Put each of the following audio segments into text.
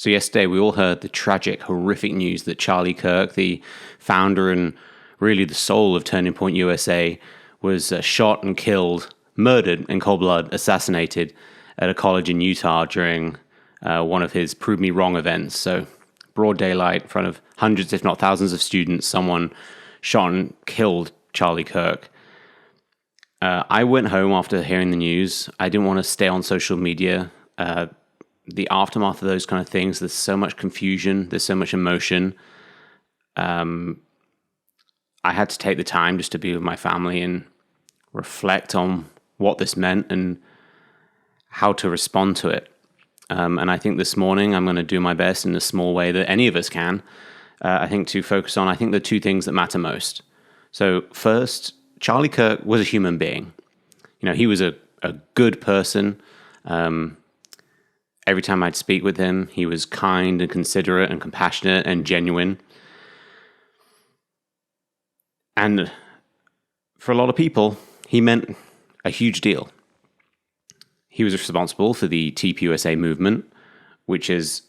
So yesterday we all heard the tragic, horrific news that Charlie Kirk, the founder and really the soul of Turning Point USA, was shot and killed, murdered in cold blood, assassinated at a college in Utah during one of his Prove Me Wrong events. So broad daylight in front of hundreds, if not thousands of students, someone shot and killed Charlie Kirk. I went home after hearing the news. I didn't want to stay on social media. The aftermath of those kind of things, there's so much confusion, there's so much emotion. I had to take the time just to be with my family and reflect on what this meant and how to respond to it. And I think this morning I'm going to do my best in a small way that any of us can, I think, to focus on, I think, the two things that matter most. So first, Charlie Kirk was a human being. You know, he was a good person. Every time I'd speak with him, he was kind and considerate and compassionate and genuine. And for a lot of people, he meant a huge deal. He was responsible for the TPUSA movement, which has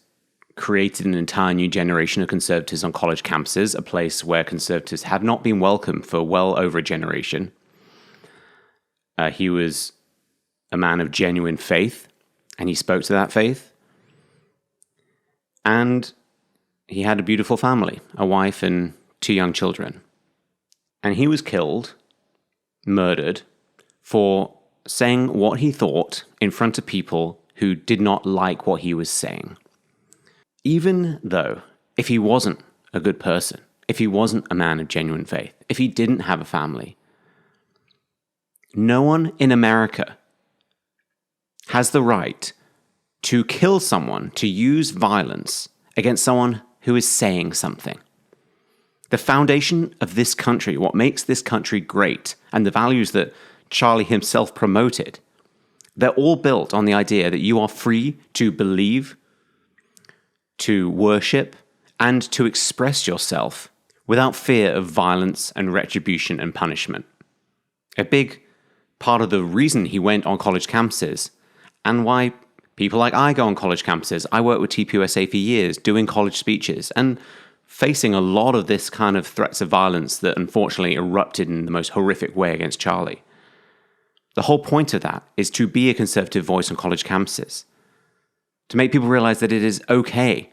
created an entire new generation of conservatives on college campuses, a place where conservatives had not been welcome for well over a generation. He was a man of genuine faith, and he spoke to that faith. And he had a beautiful family, a wife and 2 young children. And he was killed, murdered, for saying what he thought in front of people who did not like what he was saying. Even though, if he wasn't a good person, if he wasn't a man of genuine faith, if he didn't have a family, no one in America has the right to kill someone, to use violence against someone who is saying something. The foundation of this country, what makes this country great, and the values that Charlie himself promoted, they're all built on the idea that you are free to believe, to worship, and to express yourself without fear of violence and retribution and punishment. A big part of the reason he went on college campuses, and why people like I go on college campuses, I worked with TPUSA for years doing college speeches and facing a lot of this kind of threats of violence that unfortunately erupted in the most horrific way against Charlie. The whole point of that is to be a conservative voice on college campuses, to make people realize that it is okay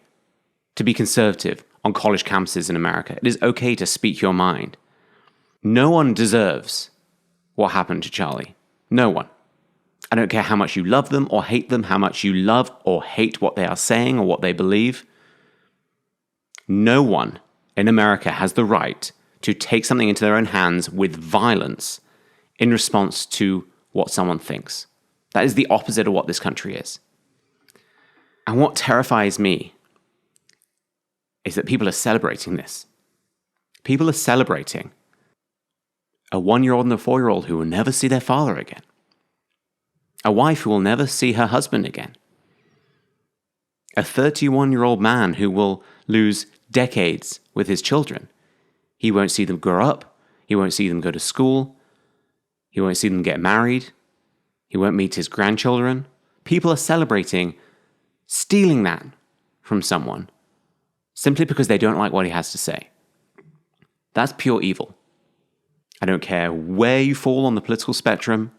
to be conservative on college campuses in America. It is okay to speak your mind. No one deserves what happened to Charlie. No one. I don't care how much you love them or hate them, how much you love or hate what they are saying or what they believe. No one in America has the right to take something into their own hands with violence in response to what someone thinks. That is the opposite of what this country is. And what terrifies me is that people are celebrating this. People are celebrating a 1-year-old and a 4-year-old who will never see their father again. A wife who will never see her husband again. A 31-year-old man who will lose decades with his children. He won't see them grow up. He won't see them go to school. He won't see them get married. He won't meet his grandchildren. People are celebrating stealing that from someone simply because they don't like what he has to say. That's pure evil. I don't care where you fall on the political spectrum,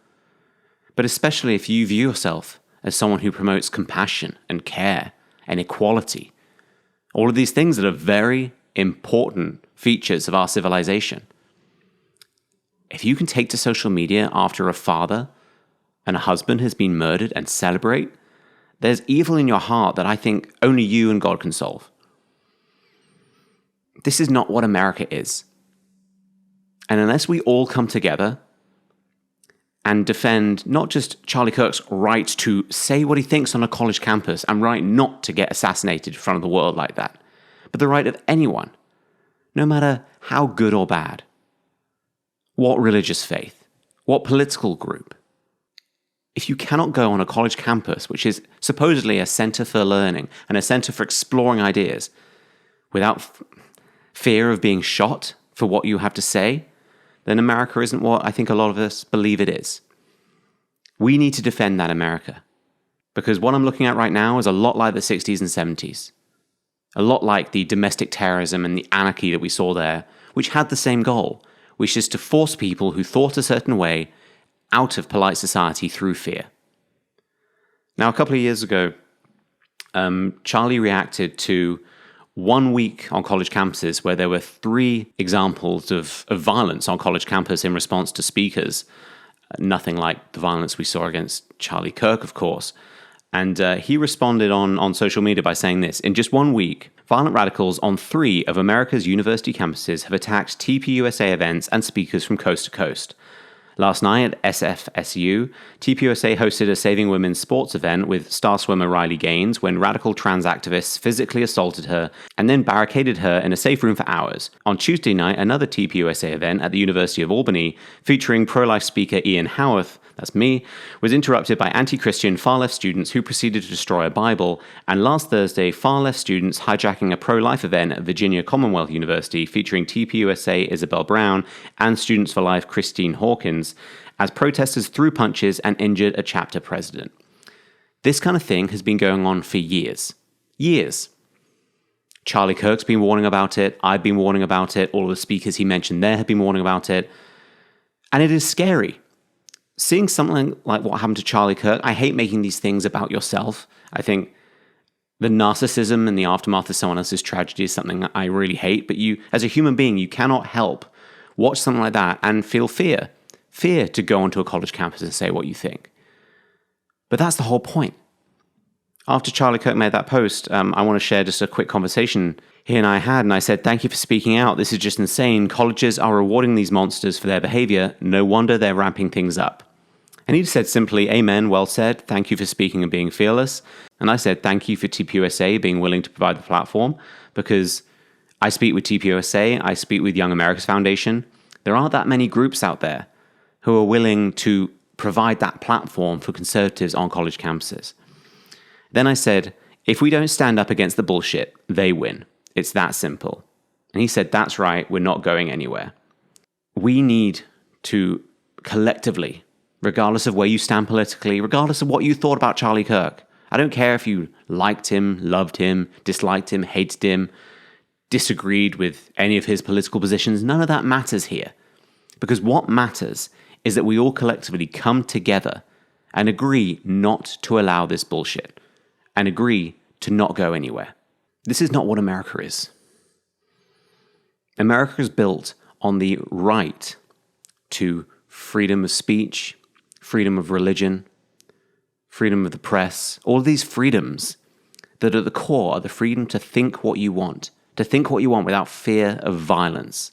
but especially if you view yourself as someone who promotes compassion and care and equality, all of these things that are very important features of our civilization. If you can take to social media after a father and a husband has been murdered and celebrate, there's evil in your heart that I think only you and God can solve. This is not what America is. And unless we all come together and defend not just Charlie Kirk's right to say what he thinks on a college campus and right not to get assassinated in front of the world like that, but the right of anyone, no matter how good or bad, what religious faith, what political group. If you cannot go on a college campus, which is supposedly a center for learning and a center for exploring ideas, without fear of being shot for what you have to say, then America isn't what I think a lot of us believe it is. We need to defend that America. Because what I'm looking at right now is a lot like the 60s and 70s. A lot like the domestic terrorism and the anarchy that we saw there, which had the same goal, which is to force people who thought a certain way out of polite society through fear. Now, a couple of years ago, Charlie reacted to 1 week on college campuses where there were 3 examples of violence on college campus in response to speakers. Nothing like the violence we saw against Charlie Kirk, of course. And he responded on social media by saying this: in just 1 week, violent radicals on 3 of America's university campuses have attacked TPUSA events and speakers from coast to coast. Last night at SFSU, TPUSA hosted a Saving Women's sports event with star swimmer Riley Gaines when radical trans activists physically assaulted her and then barricaded her in a safe room for hours. On Tuesday night, another TPUSA event at the University of Albany, featuring pro-life speaker Ian Haworth, that's me, was interrupted by anti-Christian far-left students who proceeded to destroy a Bible, and last Thursday, far-left students hijacking a pro-life event at Virginia Commonwealth University featuring TPUSA Isabel Brown and Students for Life Christine Hawkins, as protesters threw punches and injured a chapter president. This kind of thing has been going on for years. Years. Charlie Kirk's been warning about it, I've been warning about it, all of the speakers he mentioned there have been warning about it, and it is scary. Seeing something like what happened to Charlie Kirk, I hate making these things about yourself. I think the narcissism and the aftermath of someone else's tragedy is something I really hate, but you, as a human being, you cannot help watch something like that and feel fear. Fear to go onto a college campus and say what you think. But that's the whole point. After Charlie Kirk made that post, I want to share just a quick conversation he and I had, and I said, "Thank you for speaking out. This is just insane. Colleges are rewarding these monsters for their behavior. No wonder they're ramping things up." And he said simply, "Amen, well said. Thank you for speaking and being fearless." And I said, "Thank you for TPUSA being willing to provide the platform, because I speak with TPUSA, I speak with Young America's Foundation. There aren't that many groups out there who are willing to provide that platform for conservatives on college campuses." Then I said, "If we don't stand up against the bullshit, they win. It's that simple." And he said, "That's right, we're not going anywhere." We need to collectively, regardless of where you stand politically, regardless of what you thought about Charlie Kirk, I don't care if you liked him, loved him, disliked him, hated him, disagreed with any of his political positions, none of that matters here. Because what matters is that we all collectively come together and agree not to allow this bullshit, and agree to not go anywhere. This is not what America is. America is built on the right to freedom of speech, freedom of religion, freedom of the press, all of these freedoms that at the core are the freedom to think what you want without fear of violence.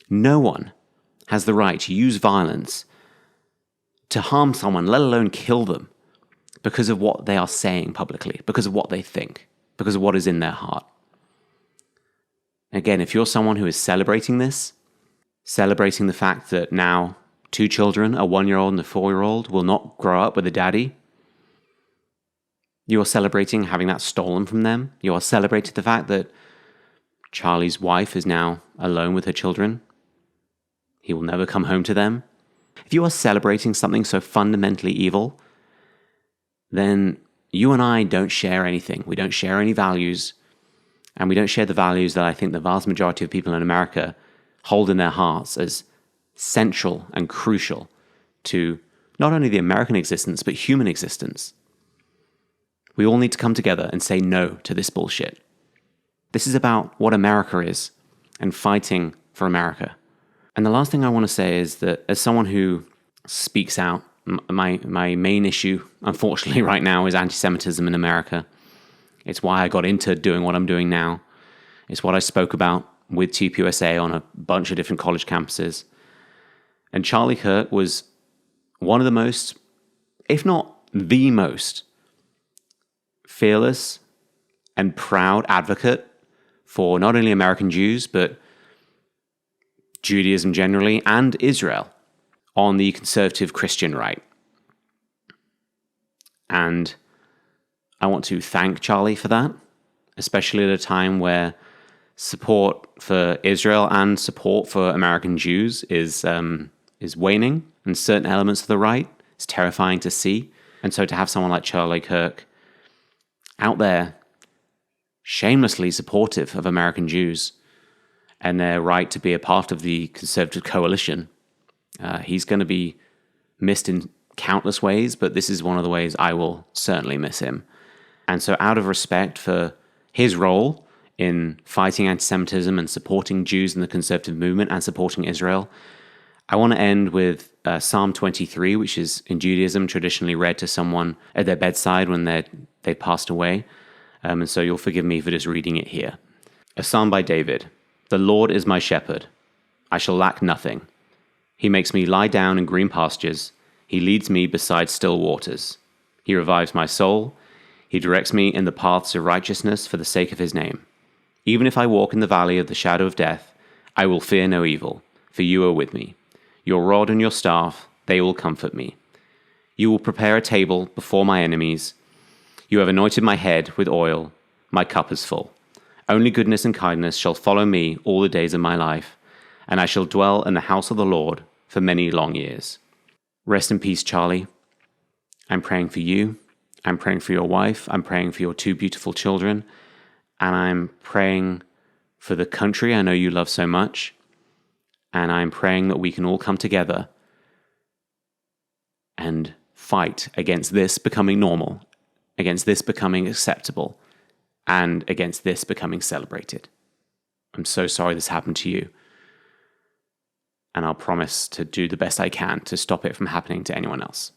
No one has the right to use violence to harm someone, let alone kill them, because of what they are saying publicly, because of what they think, because of what is in their heart. Again, if you're someone who is celebrating this, celebrating the fact that now 2 children, a 1-year-old and a 4-year-old, will not grow up with a daddy, you are celebrating having that stolen from them. You are celebrating the fact that Charlie's wife is now alone with her children. He will never come home to them. If you are celebrating something so fundamentally evil, then you and I don't share anything. We don't share any values, and we don't share the values that I think the vast majority of people in America hold in their hearts as central and crucial to not only the American existence, but human existence. We all need to come together and say no to this bullshit. This is about what America is and fighting for America. And the last thing I want to say is that as someone who speaks out, my main issue, unfortunately, right now is anti-Semitism in America. It's why I got into doing what I'm doing now. It's what I spoke about with TPUSA on a bunch of different college campuses. And Charlie Kirk was one of the most, if not the most, fearless and proud advocate for not only American Jews, but Judaism generally, and Israel on the conservative Christian right. And I want to thank Charlie for that, especially at a time where support for Israel and support for American Jews is waning, and certain elements of the right is terrifying to see. And so to have someone like Charlie Kirk out there shamelessly supportive of American Jews and their right to be a part of the conservative coalition, he's going to be missed in countless ways, but this is one of the ways I will certainly miss him. And so out of respect for his role in fighting anti-Semitism and supporting Jews in the conservative movement and supporting Israel, I want to end with Psalm 23, which is in Judaism traditionally read to someone at their bedside when they passed away. And so you'll forgive me for just reading it here. A psalm by David. The Lord is my shepherd. I shall lack nothing. He makes me lie down in green pastures. He leads me beside still waters. He revives my soul. He directs me in the paths of righteousness for the sake of his name. Even if I walk in the valley of the shadow of death, I will fear no evil, for you are with me. Your rod and your staff, they will comfort me. You will prepare a table before my enemies. You have anointed my head with oil. My cup is full. Only goodness and kindness shall follow me all the days of my life, and I shall dwell in the house of the Lord for many long years. Rest in peace, Charlie. I'm praying for you. I'm praying for your wife. I'm praying for your two beautiful children. And I'm praying for the country I know you love so much. And I'm praying that we can all come together and fight against this becoming normal, against this becoming acceptable, and against this becoming celebrated. I'm so sorry this happened to you. And I'll promise to do the best I can to stop it from happening to anyone else.